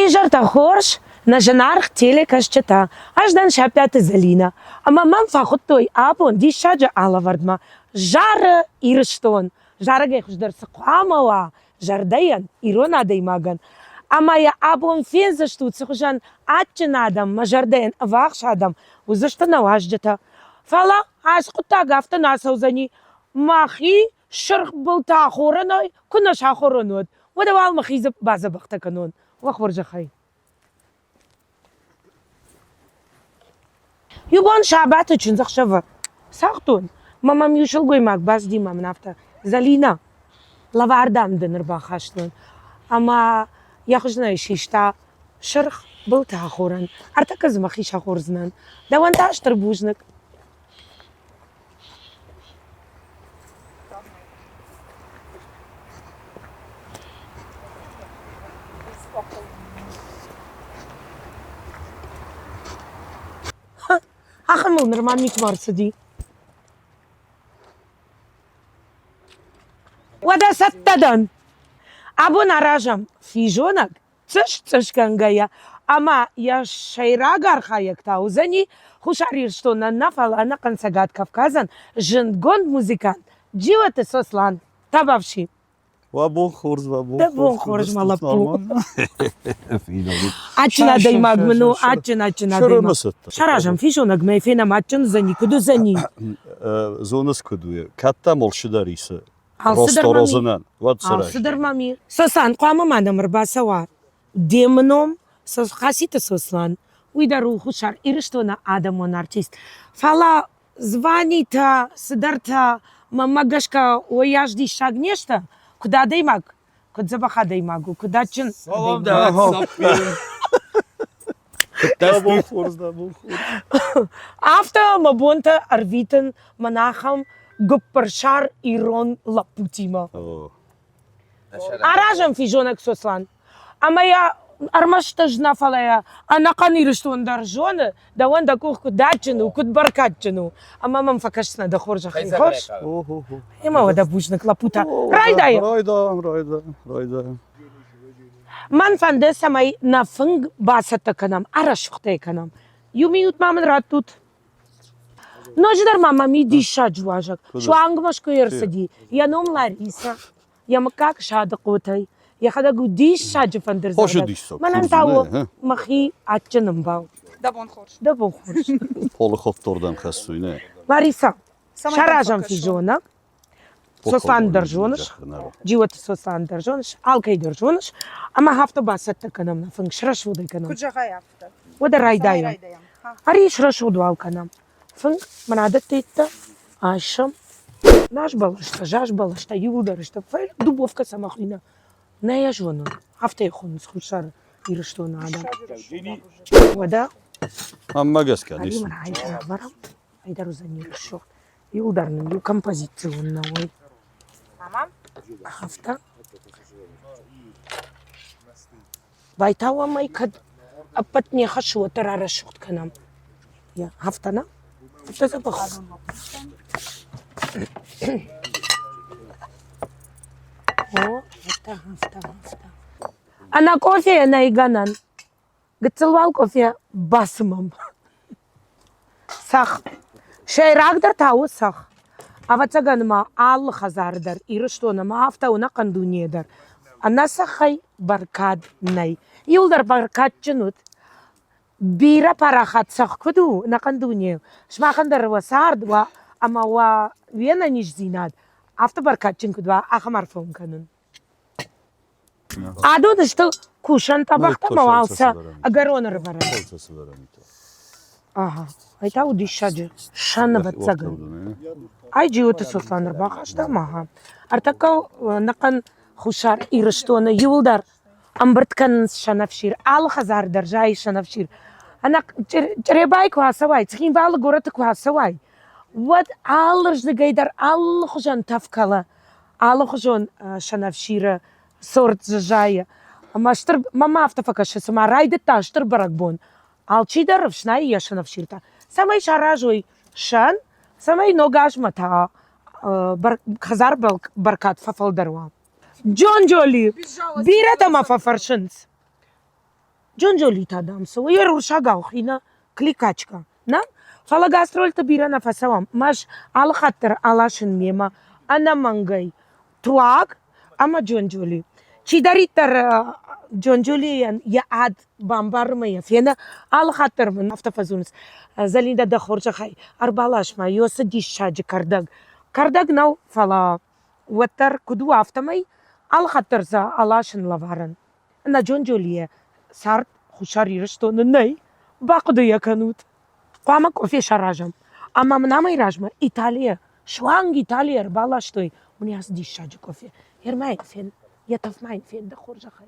Фижерта хорш на жанарх телекашчета, аждан шапята залина. Ама мам фахуттой апон ди шаджа алавардма. Жара ирштон. Жара гехуждар сақамава. Жардаян ирона даймаган. Ама я апон фенза штут сахужан атчинадам, мажардаян авахшадам. Узашта наважджата. Фала асқута гафта насаузани. Махи шырх болта хораной, кунаша хоронод. ودوال مخيزة بعض بختك كنون وأخبر جخاي يبون شعبات تشنزخ شفا ساختون ماما ميوشل قوي ماك باس دي ما منافتا زالينا لواردام دنر باخاشتون أما يخجنا يشيشتا شرخ بلتا خورن أرتكز مخيشا خورزنان دوان تاش تربوزنك أخمل نرماني كبار سدي ودا ستدن أبو نراجم في جونك تش كان جاية أما يا شيراغار خايك تاوزني خوش عرير شتونا نفل أنا كان سجاد كافكازن جند جند موزيكان جيوة سوسلان تبافشي وابو خورز وابو دبون خورج مالبو أتشنا دايماغ منو أتشنا دايماغ شراجم في جونك ما فينا ما أتشن زني كدو زني زونس كدوية كاتا مولشداريسة روستورозынан صدر مامي سوسان قامة ما نمر باسوا ديمنوم سوس خاسيت سوسلان ويدارو خوشار إرشتونا آدمون артист فلا званита صدرتا мамагашка ояжди шагнешта куда даймаг куда забаха даймагу куда чин Salam da sapıyorum. دبون خورز دبون خورز After mabunta arviten manacham guppershar iron laputiма. Aражам фижонак сослан. Ама я армашта жна фалая, а наканир что он даржона, да он да кухку дачину, куд баркатчину. Ама мам факашна да хоржа хайхош. Има вада бужнак лапута. Райдай. رايدا Man van de samai na fung basata kanam, arashukte kanam. Yumi ut maman ratut. Nojdar mama mi disha jwajak. Shwang mashko yersadi. Ya nom Larisa. Ya makak shada qotay. Ya khada gu disha jfan der Hoş zagat. disha, Man kuzine, antawo he. makhi atchanam baw. Dabon khorş. Da bon khosh. Polu khoftordan khasuyne Larisa. Самай Sharazam бабка fijona. Sosan держониш. Живота сосан держониш. Алкай держониш. Ама хафта басата канам на фунг шраш вода канам. Kucağa yaptı. Вода райдайм. Raydayım. Ha. Ари шраш удвал канам. Фунг манада тетта. Айшам. Наш балашта, жаш балашта, юлдарышта. Файл дубовка самахина. Не я жону. Хафта ехун схушар иршто надо. Вода. Amma gaz Ари kadis. мана айшара барам. Айдару за ниршо. Юлдарным ю композиционно ой. Tamam. Хафта. Байтава май кад апат не хашу тарара шут канам. Я хафтана. Хафта запах. О, это хафта. Ана кофе на иганан. Гцелвал кофе басмам. Сах. Шейрагдер тау сах. Авацаганма ал хазардар. Ирштона ма хафта уна кандунедар. Ана сахай баркад най. Юлдар баркад чынут. Бира парахат сах куду на кандуне. Шмахандар ва сардва ама ва вена ниш зинад. Авто баркад чин кудва ахмарфон канун. Аду да что кушан табахта мавалса агаронар бара. Ага. Айта удишаджи. Шана вацаган. Ай джиота сосланар бахашта маха. Артакал накан хушар ирштона юлдар амбрткан шанафшир ал хазар даржай шанафшир ана черебай квасавай цхин бал горат квасавай вот алж de гайдар ал хужан тавкала ал хужан шанафшира сорт зажая маштр мама автофакаш сама райде таштр баракбон алчидар шнай я шанафширта самай шаражой шан самай ногаш мата хазар баркат фафалдарва John Jolie, bira tama fa farshins. جونجولی تادام سو یه روشا گاوخینا کلیکاچکا نه فالا گاسترول تبیرا نفسوام ماش al خاطر علاشن میما انا منگای تواق اما جونجولی چی داری تر جونجولی یا عاد بامبار میا فينا al خاطر من افتفزونس زلیندا دخورج خای اربالاش ما یوس دیشاج کردگ نو فالا وتر کدو افتمای al خاطر زا علاشن لوارن انا جونجولیه سارت خوشاری رشتو نی باقدو یکنوت قاما کوفی شراجم اما منامای راجما ایتالیا شوانگ ایتالیا بالاشتوی منی از دیشاج کوفی هرمای فين يطف معي فين دخورج خای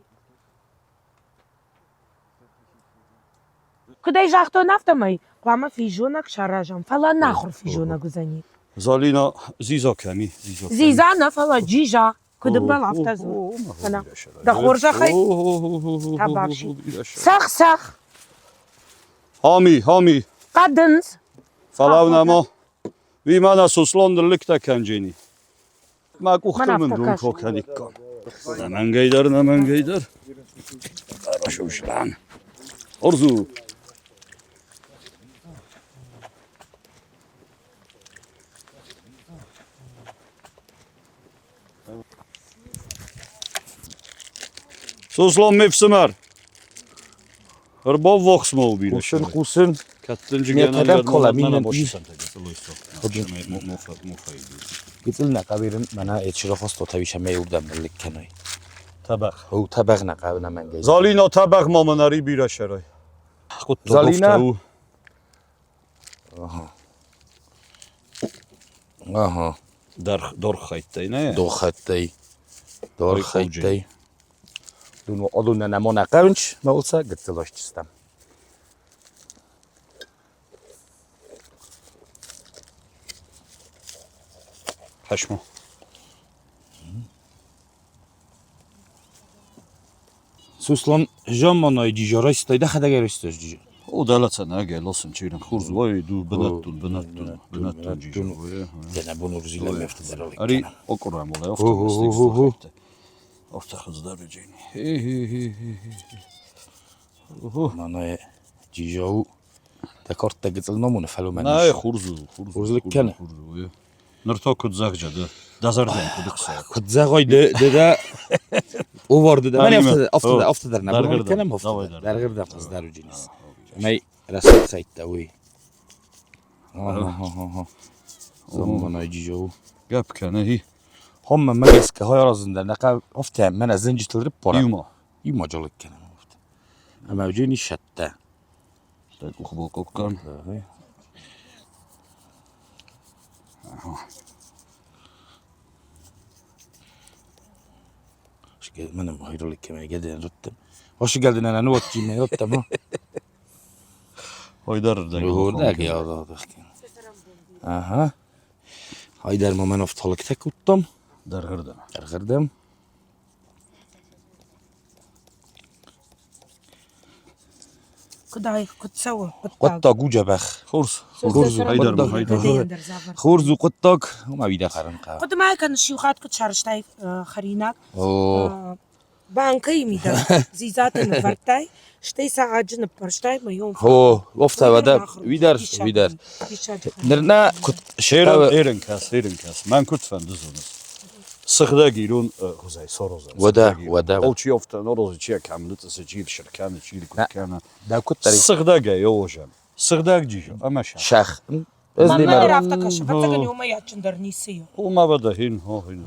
کدای جاختو نفتمای قاما فیجونک شراجم فلا نخور فیجونک زنی زالینا زیزا کنی زیزانا فلا جیجا کدوم بال افتازو انا دخورج خای تبابشی سخ هامی قدنز فلاو نما وی من اسوسلان لکتا کنجینی ما کوختم من دون کوکنیک کن نمن گیدر براشوش لان ارزو سوسلان مفسمر هربا وقت مال بیره خوسن کتنجی میاد گناه تدم گرد کلا مال مینن باشی ای. مفاید گیتل نکابیرن منا اتشرا خواست تاویشه میوردم ملک کنای طبق او طبق نقاب نمنگی زالینا طبق مامناری بیره شرای خود تو زالینا؟ گفته او آها در خیطه نه دو خطی دور Ой, خیطی دونو آدون نما نقاونچ مولسا گتلاش چستم هشمو سوسلان جامانای دیجارای ستایده خدا گرستش دیجا او دلت نه گلاسن چیرن خورز وای دو بنتون جیجا دنا بونو رزیلا میفته درالی اری کنم okurram olay Hu. ofta hızda rejeni مانای دیجاو دکارت تگتل نمونه فلو نه منش خورز کنه. نرتا کدزاق جده دازردن کدکسا خد زغای ده او وارد ده من Halime. افته در نبود Dargırdan. کنم افته Davay در dar. درگردم خز درو جینیس می رسد خیت دوی زمانای دیجاو Gap kene hi هم مگس که های رازن در نقا افته من از زنجی تلرب پارم yuma یما جالک کنم افته اما جینی شده Dad ukhbol kokkan منم هيرولك كما جدا رتم واش قال انا نوت جيمي رتم ها Haydar da هو ده يا ضحك اها هاي در ما من افتالك تكوتم dargırdan درغردم کدای کدسوا قطا جوجا بخ خورز Haydar mı? Haydar خورز وقطاك وما بيدا خرن قا قد ما كان شيوخات كنت شارشتاي خريناك اوه بانكي ميدا زيزات نفرتاي شتي ساعجن برشتاي ما يوم هو وفتا ودا ويدر نرنا كنت Şehran erinkas man kutfen düzünüz Sıkda girun huzay soroza ودا Olçi ofta norozu çiye kamlut ise çil şirkanı çil kutkana دا كنت طريق Sıkda gay hocam Sıkda gijo ama şah شخ ما ازلي ما ما رافتا كشفتك يوم ياتشندر نيسيو Olma bada hin ho hin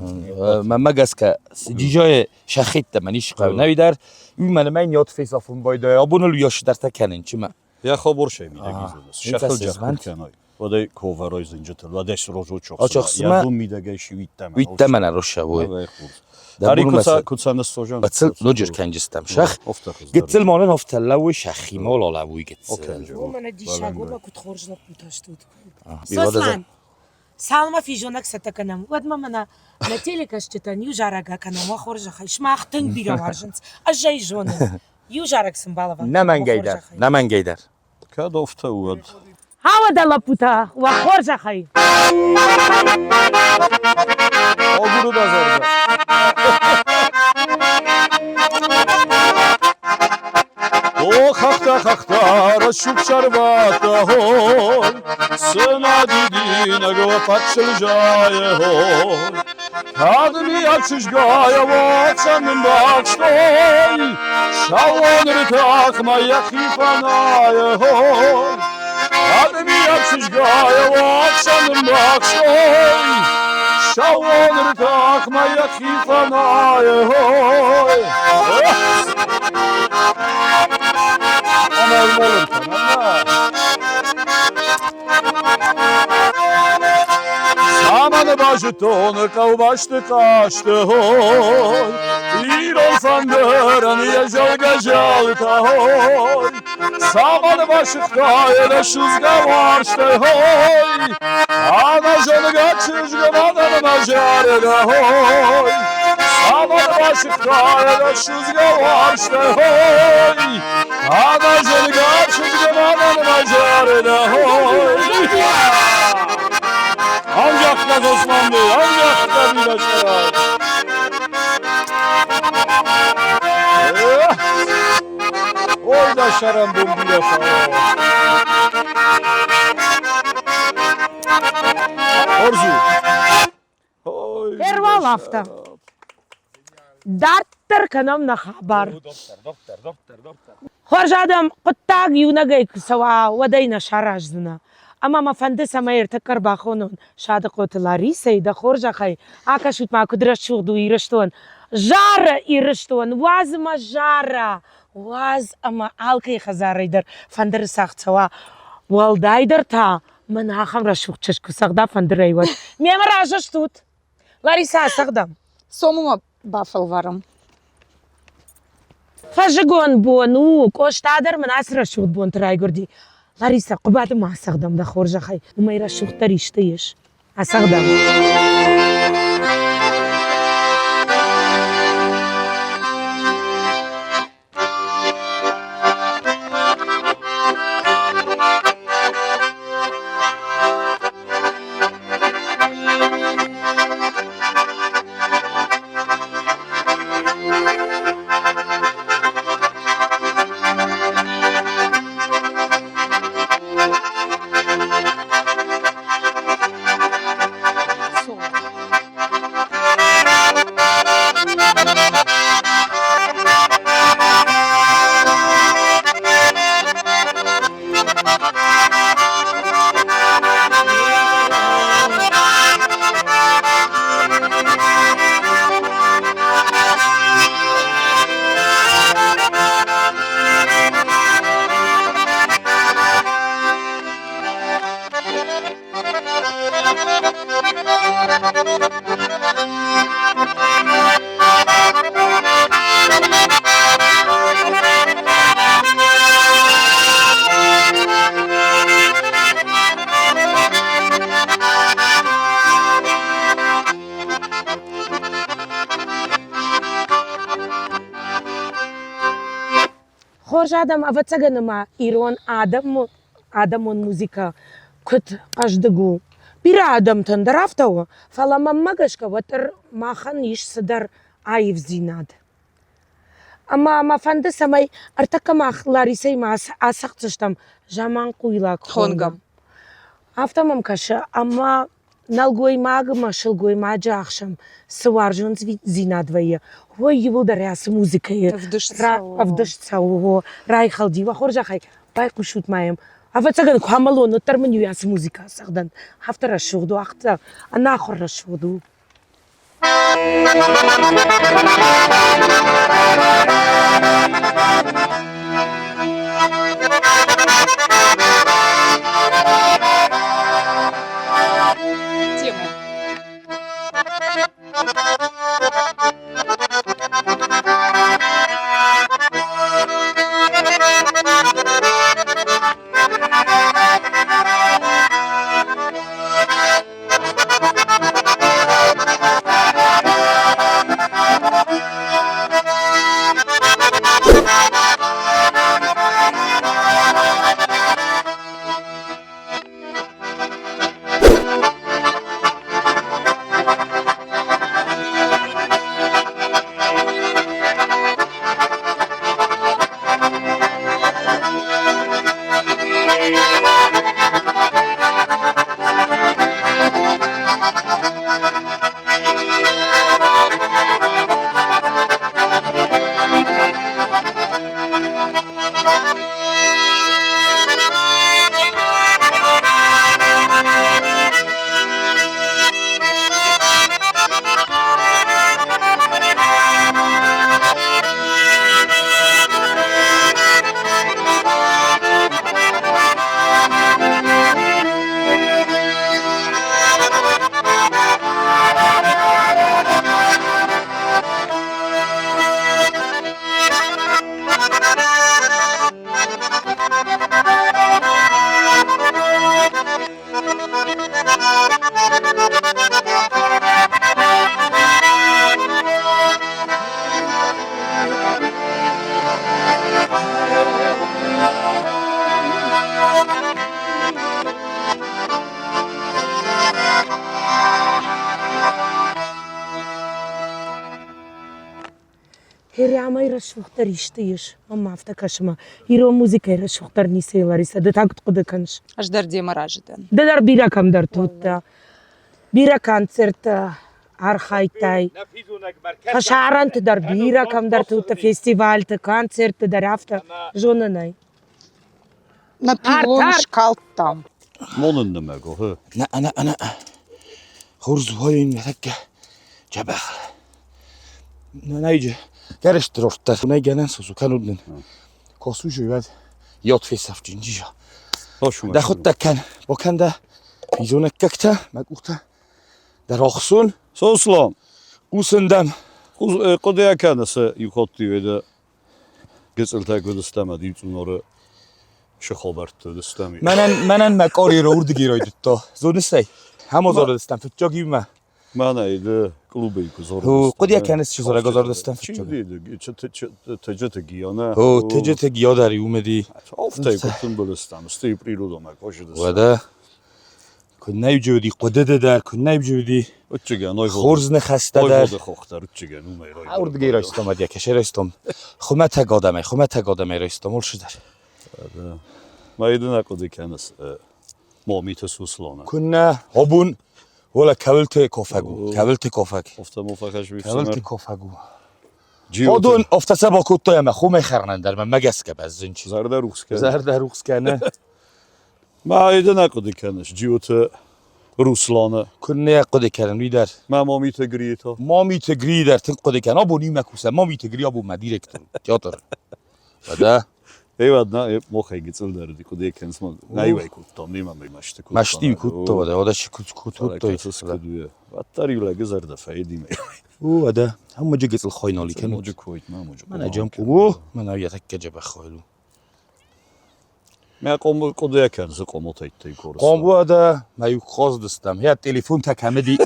ما مجسك جيجاي شخيت مانيش قاو نويدر من ما ينيot فيس افون بايدا ابون لو ياش در تكنن چما Ya xabor şey mi de gizleniz Şakıl Nefessiz ben. jakutkanay O da kovaroy zincitel Ve deş rojo çok Açıksıma- Ya dum mi de gayşi vittem ويت من روشا وي دا Hari بونو مثلا kutsanız sojan بتصل لوجر كان جستم شخ Ofta kız قلت المولان هفت لو شخي مولا لابوي قلت هو من دي شاغوما كنت خرج لك متشتوت بيوضع سوسلان سالما في جونك ستكنم ود ما منا نتيلك اشتتا نيو جارغا كان ما خرج خيش ما اختن بيرا وارجنت اجاي جون يو جارك سمبالوا نمن قيدر نمن قيدر Kad ofta uad هاو دلا بوتا وخرج خي O guru da zorca Хахтара шукшарвата хой Сына дидина го патшылжая хой Kadmi açışgaya vaksanın bakstoy Şavonur takmaya hifanaya hoy Kadmi açışgaya vaksanın bakstoy Şavonur takmaya hifanaya hoy Ama olmalım tamam mı? Samanı başı tonu kavbaştı kaçtı hoy İrol fandırın yaşal gajal ta hoy Samanı başı kayıda şuzga varştı hoy Ana jonu kaçışgı madanı majarıda hoy Samanı başı kayıda şuzga varştı hoy Ana jonu kaçışgı madanı majarıda hoy Ancak da Osman Bey, ancak da bir başarı. Orada şaran bombiyle falan. Orzu. Oy, Erval hafta. Dattır kanam na haber. Doktor. Хорж адам قطاق юнагай сава вадайна шараждына. Ама мафанды самайр такар бахонун шады қоты Ларисай да хоржахай. Ака шутма кудра шуғду ирыштуан. Жара ирыштуан. Вазма жара. Ваз ама алкай хазарайдар. Фандыр сақцава. Валдайдар та. Мен хахам рашуғчышку сағда фандыр айвад. Мемар ажыш тут. Лариса сағдам. Сомума бафал варам. فجگون بونو کوشتادر من اسرا شود بون ترای گردی لاريسا قباد ما استخدم ده خورجه خي ما يرا شوخ تريشتيش استخدم خورج آدم اوتسگنما ایران آدمون موزیکا کت قشدگو bir adam tındır o falan magaşka vatır mahan iş sıdar ayıv zinad. Ama fanda samay artık mahları mas asak tıştam zaman kuyla Хонгам. Haftamam kaşı ama nalgoy magma şılgoy maca akşam sıvarjun zinadvayı. Hoy yıldır yas müzikayı. Avdışsa o rayxaldi ve horjaqay bayquşutmayım. Avatsagan kuamalonu terminu yas müzika sağdan. Haftara şuğdu aqta ana xorra şuğdu. Тема. Heriama iraşvıqtar işteyiş. Ama hafta kaşıma. Hiro muzika iraşvıqtar niseylar ise de takut kudıkanış. Ждар демараждан. Dedar bira kamdar tutta. Bira koncert arhaytay. Haşarant dar bira kamdar tutta festival te koncert dar hafta. Jonanay. На пивон Арт. шкалт там. Monin demek o. He. أنا خرز هاي نتكة جبخ نيجي كارش تروفتر نيجي ننسو كانوا بدن كاسو جواد ياد في سف جنجيا Hoşuma. ده خد كان وكان ده في زون ككتا مقوطة ده رخصون Soslan. وسندم Kodaya kendisi yukarı da geçiltek ve istemedi. Üçün oraya şakabertti istemiyor. منن مكاري رورد گیرای دتا زون سی همو زار دستم فکر گیمه Ben neydi? Klubu kuzor. هو قد کنس چیز را گذار دستم فکر Çiğdiydi. Tecete giyana. هو تجت گیا داری اومدی Haftayı kutun böyle istem. İsteyip prilu demek. Hoşu da. وده کن نیوجودی قدرت در کن نیوجودی Üçgen oy خورز نخسته در Oyvoda koktar üçgen umay. اورد گیرای استم ادیا کشر استم خمه تگادمه را استم ول شدر Maydın akıdı kendisi. Mamite suslana. کنه هبون ولا کولت کافگو کولت کافگ Hafta mufakaş bir کولت semer. کافگو Ciyot. هادون افتسه با کوتا یم خومه خرنن در من مگس که بزن چیز Zerde ruhske. زرد روز کنه Maydın akıdı kendisi. Ciyot'u Ruslanı. کنه قد کردن وی در Ben mamite griyeta. ما میتگری در تن قد کردن ابو نیمه کوسه ما میتگری ابو مدیرکتور تئاتر وده Eyvallah ne hep mohay gitsin derdi. Kudiye kendisi mi? Neyvey kuttam değil mi? Maçtı kuttam. مشتی کوتا وده وده شی کوتا Hareketsız kıdıyor. Hatta yule güzel de faydi mi? او وده هم جا گتل خاینالی کنه Mucu koyut mu mucu? من اجام او من اویت که جب خایلو Ben kudiye kendisi komut etti korusu. قام وده ما یو خواز دستم هیا تلفن تک همه دی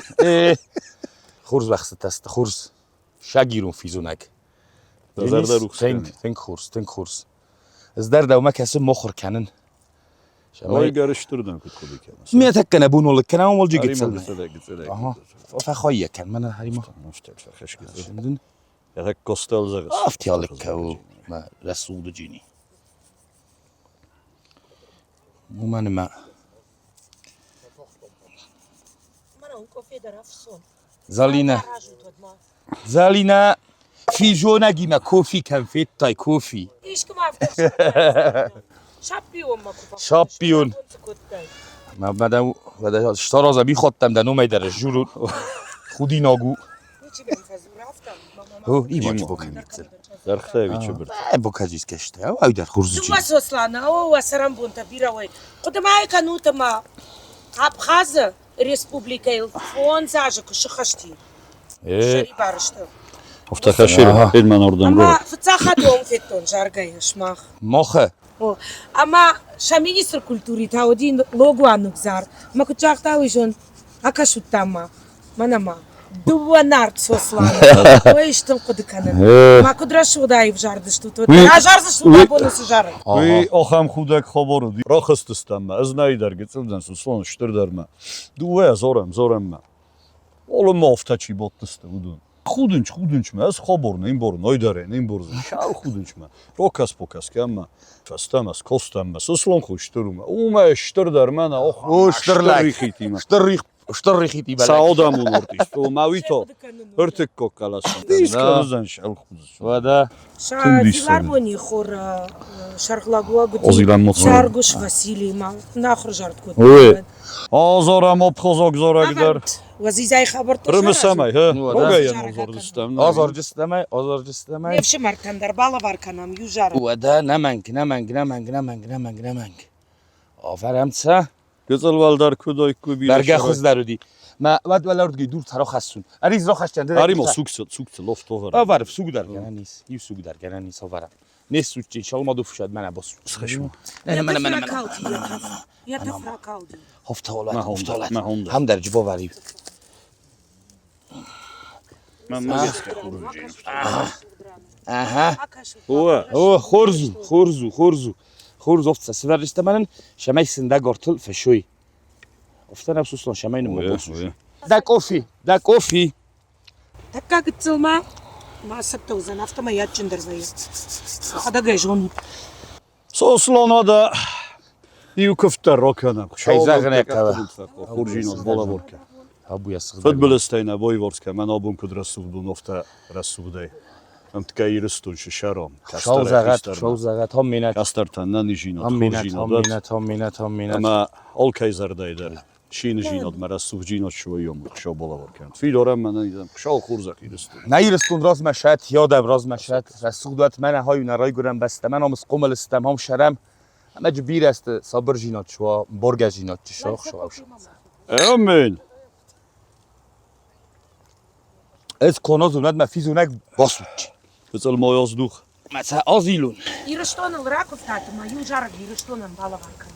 خورز وقت تست خورز شگیرون فیزونک Zerde ruhske. تنک خورز از در دوما کسی مخور کنن Oy karıştırdın kudiye kendisi. میاد کنه بون ول کنه اول جا Arima گتل gitse de. آها فخوایی کن من هریما Müştel fakir gitse. شندن Ya da kostel zagız. افتیالک که ما رسول جینی مو من ما زالينا في جونا جيما كوفي كان فيت تاي كوفي شامبيون ما بدا اشترى زبي خدتم ده نومي در الجورو خودي ناگو هو ایمان بوکن میتزل Derxte viçi bir. بوکاجیز کشته او در خورزو Дума сослана, о, сарам бунта биравой. Кудамай канутама Абхаза Республика Илфон зажа кушахашти. Шари барышты. Hafta kaşır. Elmen oradan Ама gol. фцаха дом феттон жаргай шмах. مخه О, ама ша министр культури таодин логуанук зар. Ма кучахта вижон акашуттама. Манама. Дуанарт сослана. Ой, что кудыканын. Ма кудрашу дай в жардышту. А жардышту да бонусы жары. Ve aham xudek xabaru di. Raxst istenme. Az neyder gitsilden suslan ştır derme. Duve zorem me. Oğlum hafta çi bottiste udun. Xudunç me. Az xabar neyin borun. Oydare neyin borun. Şar xudunç me. Rokas pokas kemme. Festemez kostemez. Suslan xuşturume. Ume ştır derme ne. او شترلک rixitime. شترریخیتی بله Saadamın ortist. O mavito. Hırtık kokalasın. Diskalizden şal xuduz. وده Ша Тым биш дилар сәні. бони хор шархлагуа гуди. Озилан моцор. Шаргуш Василий ма нахр жарт гуди. Ой. Azora mopxozok zora gider. Вазизай хабар то. Rımısamay he. Ну, Rogayen ozordistem. آزار جستمه Невши маркандар бала варканам южар. وده نمنگ آفرم چه Gıcılvaldar kudoy kubi. برگه خوز درودی ما ود ولارد گی دور ترا خستون اریز را خشتنده Arimo sukse loft over. آورف سوگ در گنه نیست یو سوگ در گنه نیست آورم نیست سوچ انشالله ما دو فشاد من باس Sıkışma. من Я та фракалди. هفتالت من هوندا. هم در جبا وری Ben mageske kuruncuyum. اها Oha. او خورزو خورز افت سفر استمنن شمای سنده گارتل فشوی افتنم سوسلان شماین Oya, مبوسوش oya. دا کوفی Така гцэлма масып тозан автома ятчындыр зайы. Хада гайжон. Soslana da iyi köfte rokana. Hayzağına yakala. Хуржинос бола ворка. ابو ясıq Футболистайна бойворска, мен обун кудрасудун офта расудай. Am tka iristun şarom. شوزغت هم مینت Kastartanna nijinot. هم مینت Ama ol kayzardayda. Şini jinot marasuf jinot şoyom. Şo bola ворка. Fidoram men idem. Şo xurzak iristun. نیرستون راز مشهد یادم راز مشهد رسوق دوت من های نرای گرم بسته من هم از قمل استم هم شرم همه جبیر است صبر جینات شوا برگ جینات شاخ شوا Amen. از کناز اومد مفیزونک باسوچ Kıtsal moyozduk. مثلا آزیلون Ирыштонын раков татыма, южарык ирыштонын балаванкын.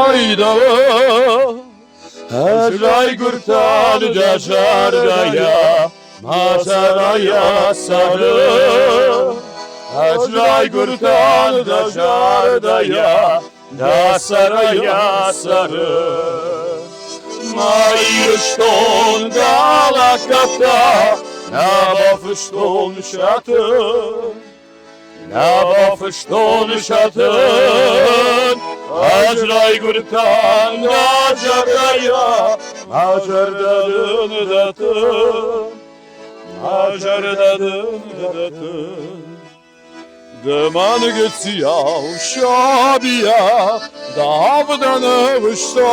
Ayda Hacray gürtan daşardaya Mataraya sarı Hacray gürtan daşardaya Dasaraya sarı Mayışton dalakata Nabafışton şatı Nabafışton şatın Hacray gürtan daşardaya Macerdadın datın Macerdadın datın Duman geçiyor şabiya Davdan övüştay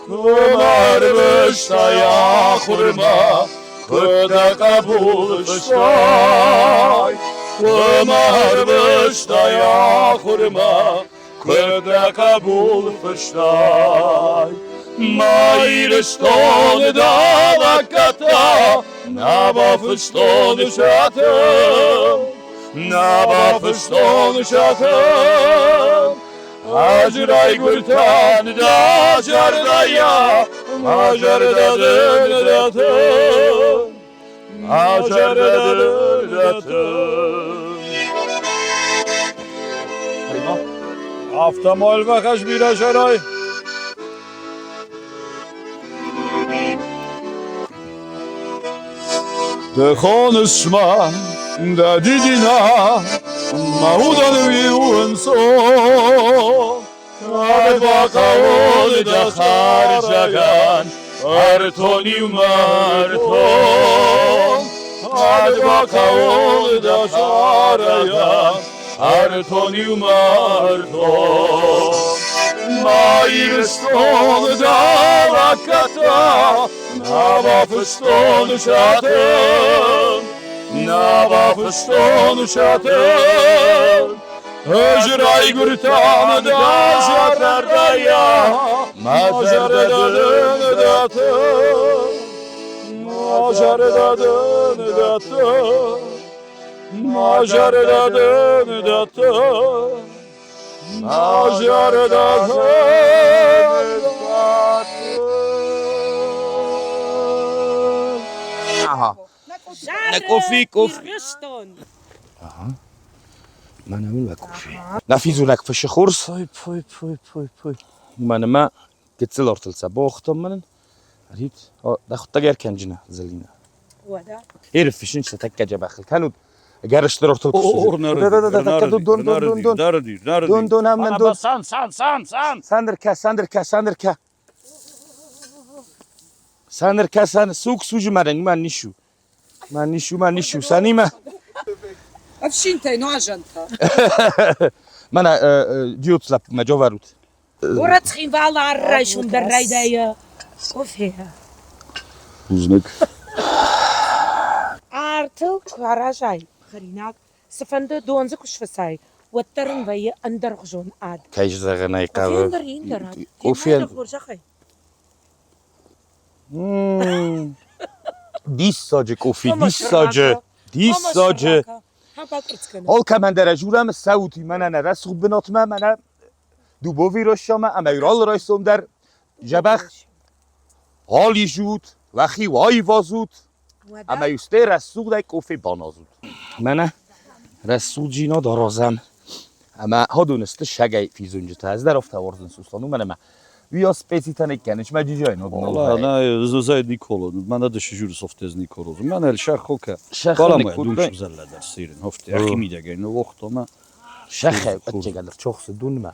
Kumarmış da ya kurma Kıda kabuluştay Kumarmış da ya kurma Kıda kabuluştay Mayrışton dalakata Nabafışton şatım Nabafışton şatım Hacray gürtan daşardaya Macerdadın datın Macerdadın datın Aftamol bakaş bir aşaray De konuşma da didina Maudan uyuun son Hadi bakalım da harcagan Artonim arton Hadi bakalım da harcagan Artonim arton Mayrıston dalakata Nabafışton şatın Nabafışton şatın Hıcray gürtan daşardaya Macerdadın datın Macerdadın datın Macerdadın datın Macerdadın datın Aha Ne kofi kofi Ирыштон. من همین و کوفی نفیزونک فش خورس پوی من ما کتسل ارتلسا باختم من ريت داخل تجار كنجنا زلينا ودا. هيرف فيشين ستكا جبخل كانوا جارشتر ارتل دون هم دون ساندر كا سوق سوج مرنگ من نشو ساني ما Овшинтай, ну ажанта. من ديوت لاب ما جوفاروت وراتخين بالا الراي شون بالراي دايا. وفيها. Uznak. Artel kwarajai. Gerinak. Sefende doonze kushvasai. Watteren waye ander gjon ad. كايش زغناي Hinder قاو hinder. Koffie. Koffie. دیس ساجه کوفی دیس ساجه حال که من در جورم سعودی من نه رس خوب بناتمه من Du boviroshama ama ural raisum der jabach hali jut wachi wai vazut ama yuster as-suq kofi banazut mana rasul jina darazam ama hadunist shagay fizunjut az der ofta warzun suslanu mana ویا سپیسیتانه کنش مجیجای نو والله نه زاید نیکولو من ده شجور سوفتز نیکولو من ال شخ خوکه شخ بالا ما نیکولو. دوش زله در سیرین هفته اخی میده گین وقت ما شخه بچه قدر çok دون ما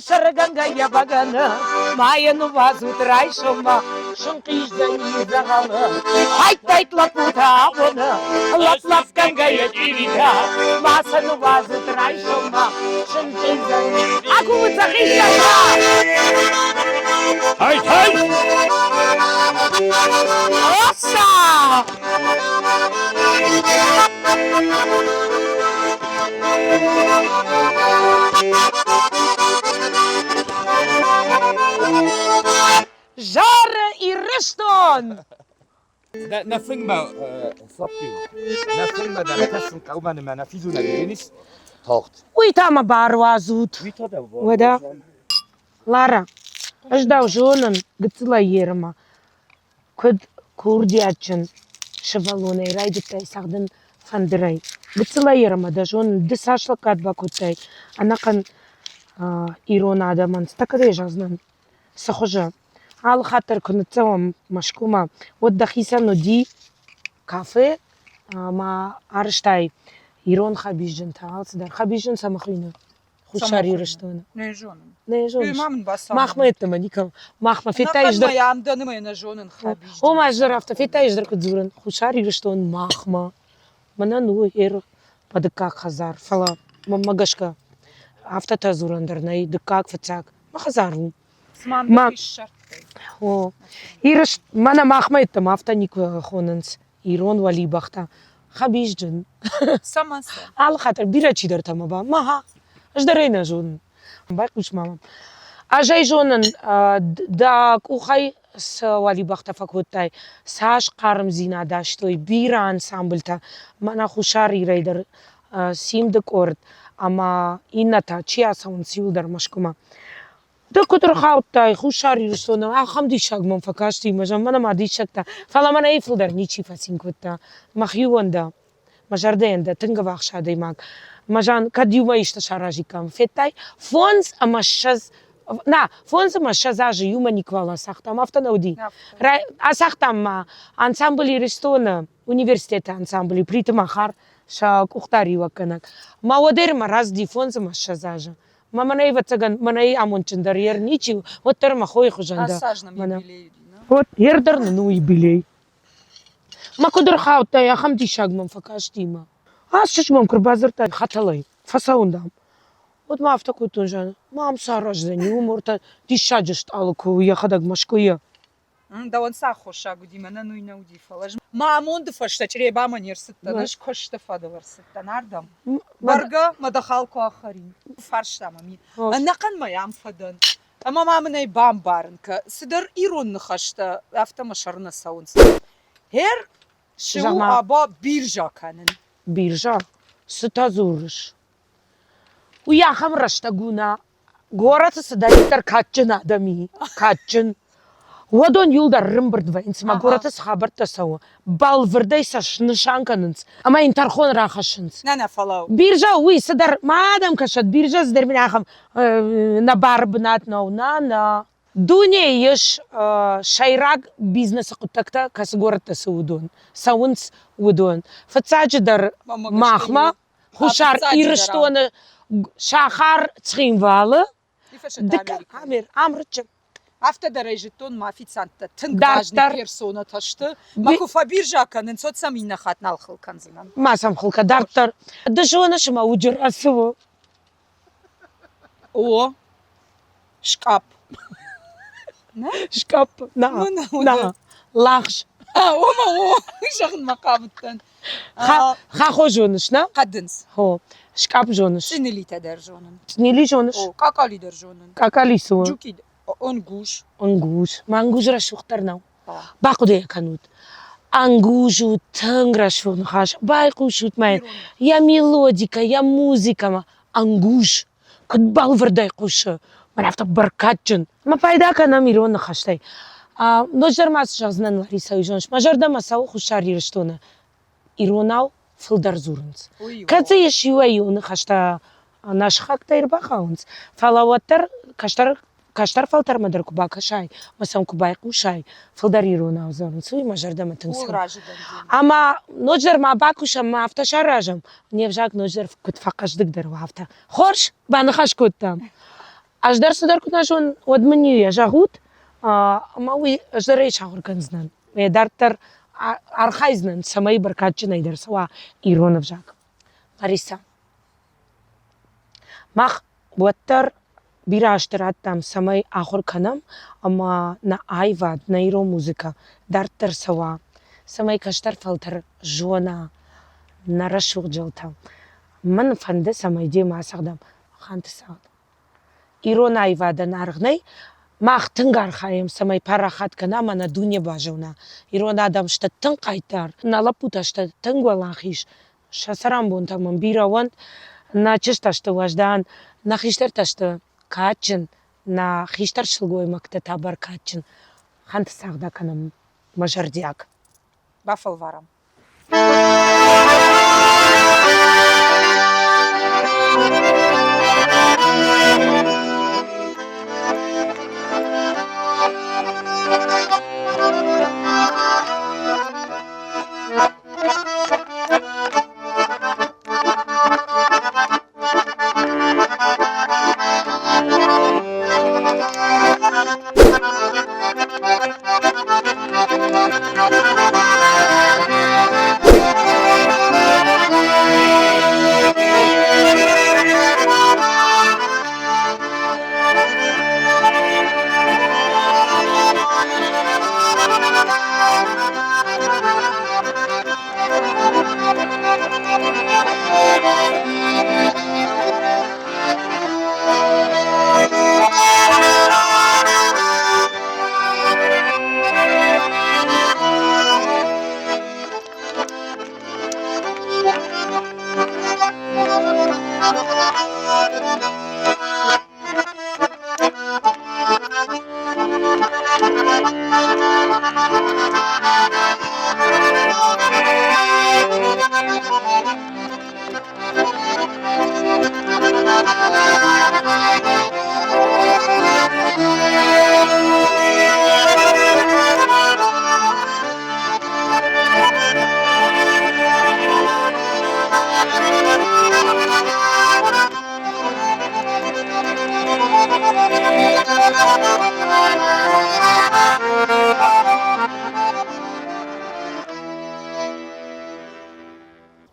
Şır gangaya bagana Mayanı vazut rayşoma Şınqış dani zağalı Hayt laputa bunu Lap gangaya dirita Masanı vazut rayşoma Şınqış dani Aku mutaqiyya Hayt hayt Ossa Жара и Рыштон! نفنگ ما صبتی نفنگ ما در کسم قومان ما نفیزو نگیرینیش تاخت Ui, tama barwazut. Wada? Lara, أجداو جونن قتلا يرما كد كوردياتشن شفالوني راي دتاي ساخدن فندراي قتلا يرما دا جون دساش لقاد باكوتاي أنا كان إيرون آدمان ستكدي جازنن سخوجا على خاطر كنت تسوى مشكومة ودخيسة نو دي كافي ما عرشتاي إيرون خبيجن تعال صدر خبيجن سمخينا خوشاري رشتونا Ne jonen. Ne жониш? Imamın basam. Mahma etme nikam. Mahma fetayış Nakın da. mayam danımaya ne jonen habiş. O majdarafta fetayış da kudzuran. خوشاري رشتون mahma. Mana nu her padka khazar fala. Magashka. Hafta tazurandır nay dıkak fetsak. Ma khazaru. Sman Ma- da iş şart. O. İrış mana mahma ettim hafta nik khonans. İron vali baxta. Xabijjin. Samansa. Al khater birachi dar tama ba. Maha. Ajdarayna jun. Bayqush mama. Ajay jonan da kuxay wali baxta fakutay. Sash qarm zina dashtoy bira ensemblta. Mana khushari raider sim de kord. Ama inata chia sound silder mashkuma. Da kutr khawtay khushari rusona. Khamdi shagmon fakashti majam mana ma di shakta. Fala mana ifldar nichi fasinkutta. Makhyuanda. Majardenda tinga vaxshaday mak. Majan kadiuma ishta sharajikam fetay fons amashaz na fons amashazaj yuma nikvala sahtam автонаudi асахтам ансамбли рестона университет ансамбли притмахар ша кухтари ваканак маводер маразди фонс амашазаж маманай вацаган манай амончиндар ер ничи вот терма хой хужанда Асажна юбилей. вот ердар ну юбилей макудр хаута я хамди шагман факаштима Ашчмон курбазырта хаталай фасаундам. Вот ма автокутун жана. Мам сараждани умурта дишаджышт алку я хадаг машкуя. Da on sa hoşa gudimana nu ina udi falaj. Ma amond fashta çreba manirsitta naş koşta fadavarsitta nardam. Barga madakhalku akharin. Farshta mami. Anaqan mayam fadan. Ama mamnay bam barnka. Sidar iron khashta afta masharna sauns. Her şu Jama- aba birja kanin. Birja стазурыш. Уя хамрашта гуна. Город садalitар катчын адами. Катчын. Водон юлдар рымбырдвайнц. Ма город схабарта сау. Балвырдай саш нышанканынц. Ама интархон рахашынц. Nana falau. Биржа уй садар мадам кашат биржа сдар минахам на барбнат на Дуне еш шайраг бизнес кутакта кас город саудон. Саунц удон. Фацадждар махма хушар ирштона шахар цхинвалы. Дик амир амрчы. Hafta derejeton mafisantta tın Dartar. важный persona taştı. Makufa birja kanin sotsam inna khatnal khılkanzınan. Масам хылка дарптар. Дашона шма уджыр асыво. O şkap. Шкаф. На. На. Лахш. O şahın makabıttan. Хахо жонуш, на? Kadins. Хо. Шкаф жонуш. Sinili teder jonun. Снили жонуш. O kakali der jonun. Какалису. Cuki. انگوش انگوش منگوش را شوختر نو باقوده کنود انگوشو تنگ را شوخ نخاش байқушут май я мелодика я музыка ма انگوش куд бал вардай қушы марафта баркатчын ма пайда канам ирон нахаштай нождар мас жазнан Лариса уйжонш мажарда масау хушар ирштона иронау филдар зурнц каце ешиуа юны хашта наш хактайр бахаунц фалаваттар каштар фалтар мадар куба кашай масам кубай кушай филдар иронау зурнц уй мажарда матынсам ама нождар ма бакуша ма авташар ражам невжак нождар кут фақашдык дар вафта хорш банахаш куттам аждар судар кутнашон одмани жагут ама уй аждарай шагуркан знан дартар архайзнан самай баркатчы найдар сава иронов жак Лариса мах буаттар бира аштыраттам самай ахур канам ама на айвад на иро музыка дартар сава самай каштар фалтар жона на рашуг жалта ман фанде самай де масагдам ханты сагд иро на айвада наргнай мах тынгар хаем самай парахат кана мана дуне бажуна ирон адам шта тын кайтар на лапута шта тынгвалахиш шасарам бунтамам бираван на чешта шта важдан на хиштер ташта качын на хиштар шылгой макта табар качын хант сагда канам мажардиак бафал варам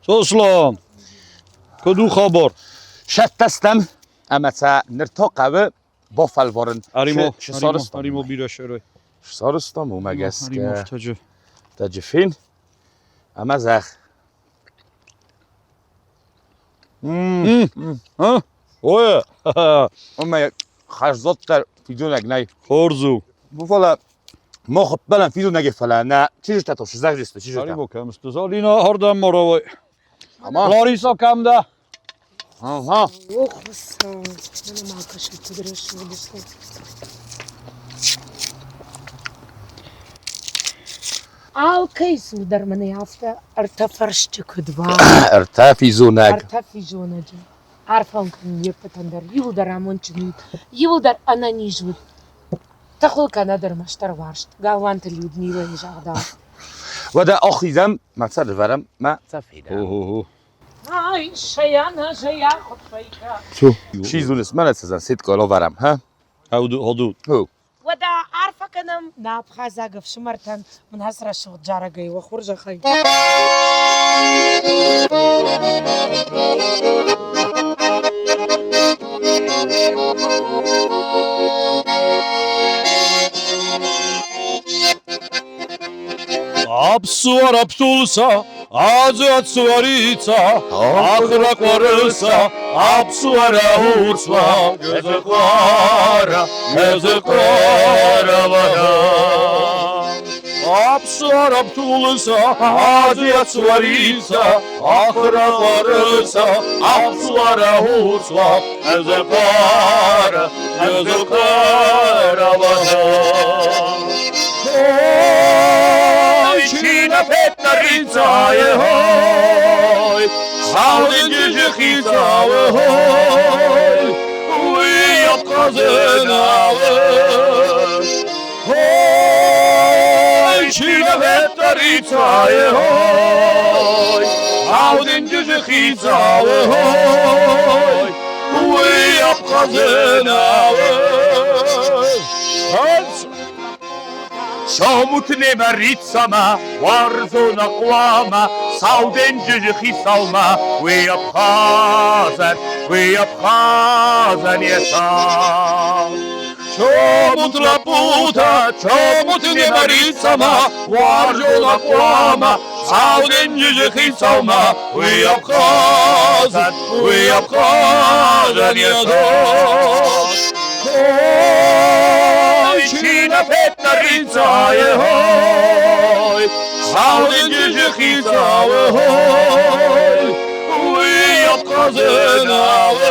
Soslan کدو خبر شت دستم اما تا نرتاقه با فلوارن اریمو بیرا شروع شسارستم و مگس اریمو که تجفین اما زخ ها اوه اما خرزات در فیدیو نگنای خورزو بفالا ما خب بلن فیدیو نگه فلا نه چیزش تاتوش زخ جسته چیزش اریمو کم استزال اینا هردم مراوی اما لاریسا کم ده ها ох васа мене малка ще підреш вийшло алкай судар мене афта артафарштик два ارتفی زونگ артафи жонажа арфан кан епатандар юлдар амончнут юлдар ананижут тахул канадар маштар варшт галвант людмила жагда و ده آخیزم مصر ورم ما تفیدم اوه ай шаяна жая хотфайка شو شیزونس من سزن سید کالا ورم ها هدود هو ودا عارفه كنم نابخا زاقف شمرتن من هسرة شغل جارقي وخرج خي Apsuar apsulsa Adzat suarica, akrak varırsa, apsuara ursva, gözü kara vara. Apsuara ptulsa, adzat suarica, akrak varırsa, apsuara ursva, gözü kara vara. Çiğne petlerin hoy, sağlın gücü hizağı hoy, uyup kazınağı. Hoy, çiğne petlerin hoy, sağlın gücü hizağı hoy, uyup kazınağı. Шамутне марицама, варзона клама, сауденджи хисалма, вы Абхазан ясам. Шамут лапута, шамутне марицама, варзона клама, сауденджи хисалма, вы Абхазан ясам. Çiğne petlerin hoy, sağlın gücü hizağı hoy, uyup kazınağı.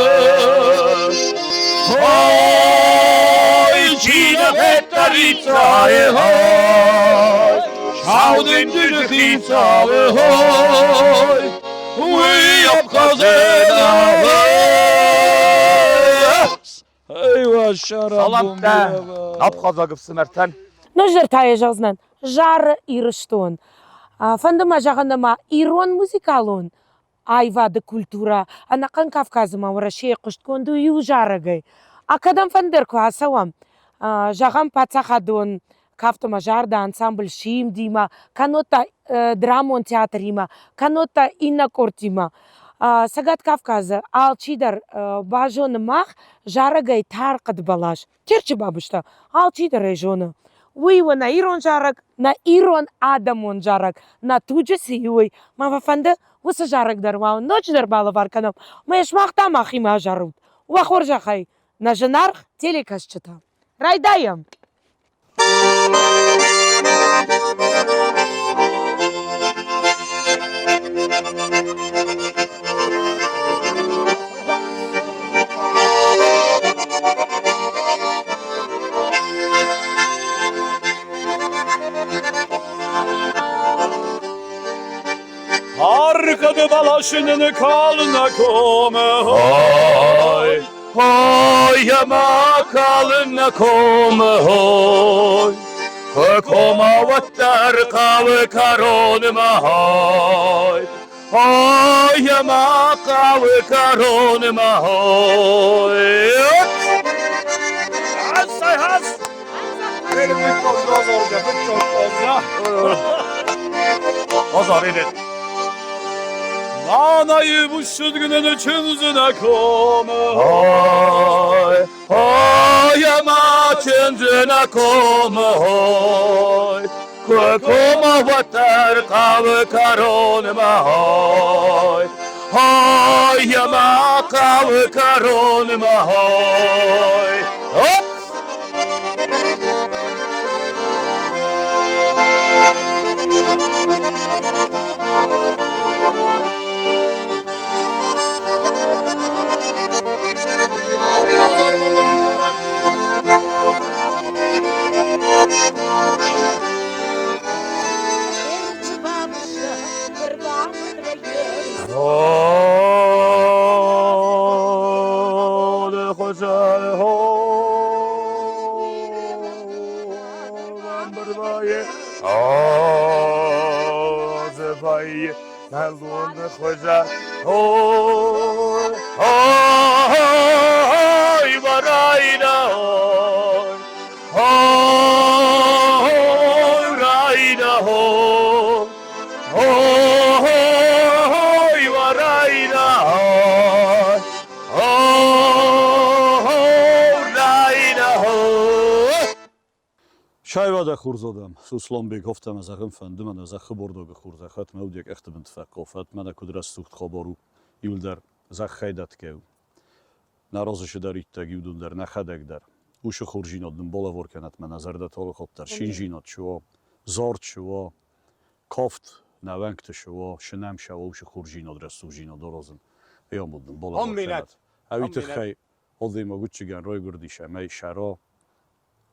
Hoy, çiğne petlerin hoy, sağlın gücü hizağı hoy, uyup kazınağı. Eyvah şarabım. Salamda, Abxaza qıpsı mərtən. Ну, жертая жазнан. Жар ирыштон. Фандыма жағаныма ирон музыкалон. Айвады культура. Анакан Кавказыма урашей құштконду ю жарыгай. Акадам фандырку асавам. Жағам пацахадон. Кафтома жарда ансамбль шиим дима. Канота драмон театрима. Канота инна кортима. Сагат Кавказы алчидар бажоны мах жарыгай тарқыд балаш. Терчі бабышта алчидар ежоны. Уйва на ирон жарык, на ирон адамон жарык, на туджы сиюй. Мава фанды усы жарыгдар мау ночдар балы варканам. Мэш махта махима жарут. Уахор жахай. На женарх телекасчыта. Райдаям. Arkada balaşının kalına kome hoy, hoy yama kalına kome hoy, koma vattar kav karonma hoy, hoy yama kav karonma hoy. Say has. Benim bir fazla olacak, çok fazla. Azar edin. Nanayı bu şudgünün çınzına kome hoy, hoy ama çınzına kome hoy, koma vatar kav karonma hoy, hoy ama kav karonma hoy. Hop! Khoja hoy hoy varaina hoy hoy raina hoy hoy varaina hoy hoy raina hoy. Şayvada خودک خور زدم سوسلام بیگ گفتم از اخم فندم من از اخ برده به خورد خات مود یک اخت بنت فقافت من کدر سوخت خبرو یول در زخ خیدت که نارازش دارید تگیودون در نخدک در اوش خورجینات دم بالا ورکنت من نظر داد حال خود در شینجینات شو زارد شو کافت نوانگت شو شنم شو اوش خورجینات رسوجینات درازن یا بودم بالا ورکنت اویت خی حالی ما گوچگان روی گردیش می شرا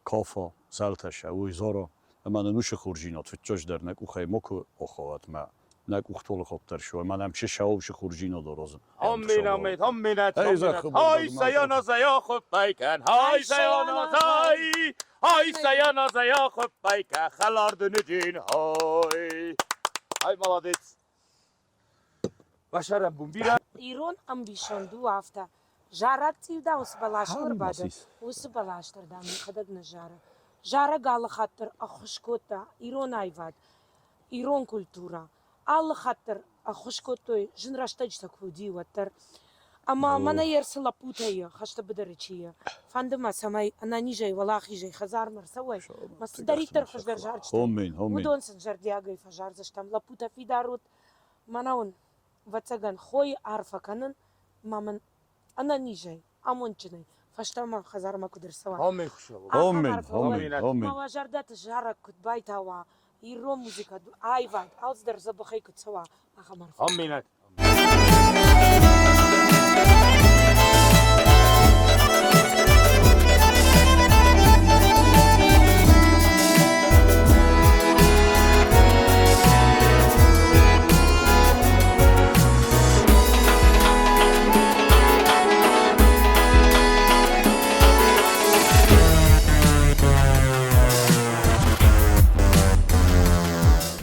کافا زلتش اوی زارا من نوش خورجینات فتچاش در نک اوخی مکو آخوات ما نک اوختول خود در شو من هم چه شوش خورجینات درازن همینت Ej, های سیانا زیا خود بیکن های سیانا زای های سیانا زیا خود بیکن خلاردن جین های ملادیت Başarım bu bir İron ambition du hafta. Jara tivda usbalaştır badı. Usbalaştır da mi kadag jara. Jara gal khatır akhshkota İron ayvad. İron kultura. Al khatır akhshkotoy jinrashtaj takudi watar. Ama mana yersla putaya khashta bidarichiya. Fandima samay ana nijay wallahi jay khazar mar saway. Mas dariter khashgar jarch. Hommin Udon san jardiagay fajar zashtam la puta fidarut. Manaun واتساقن خوي عارفة كانن مامن أنا نيجي أمونتشني فاشتما خزار ما كدر سوا همین خوشا همین ما وجردت جارك كنت بايتها يرو موسيقى آيفاد أوز در زبخي كنت سوا أخمر همینت